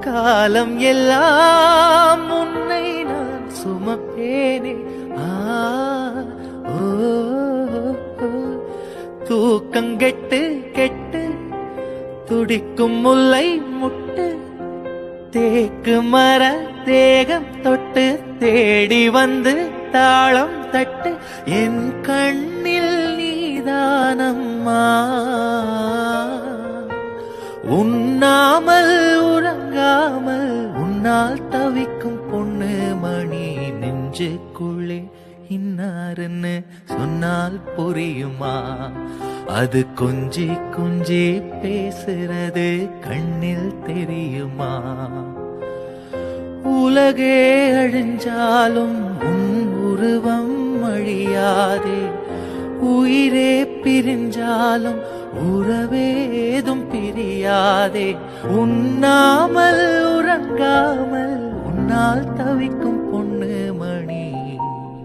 காலம் எல்லாம் உன்னை நான் சுமப்பேனே. ஓ தூக்கங்கெட்டு கெட்டு துடிக்கும் முல்லை முட்டு தேக்கு மர தேகம் தொட்டு தேடி வந்து தாளம் தட்டு என் கண்ணில் நீதானம்மா. உண்ணாமல் உறங்காமல் உன்னால் தவிக்கும் பொண்ணு மணி நெஞ்சுக்குள்ளே இன்னாருன்னு சொன்னால் புரியுமா? அது கொஞ்சி கொஞ்சி பேசுறது கண்ணில் தெரியுமா? உலகே அழிஞ்சாலும் உன் உருவம் அழியாதே. உயிரே பிரிஞ்சாலும் உறவேதும் பிரியாதே. உண்ணாமல் உறங்காமல் உன்னால் தவிக்கும்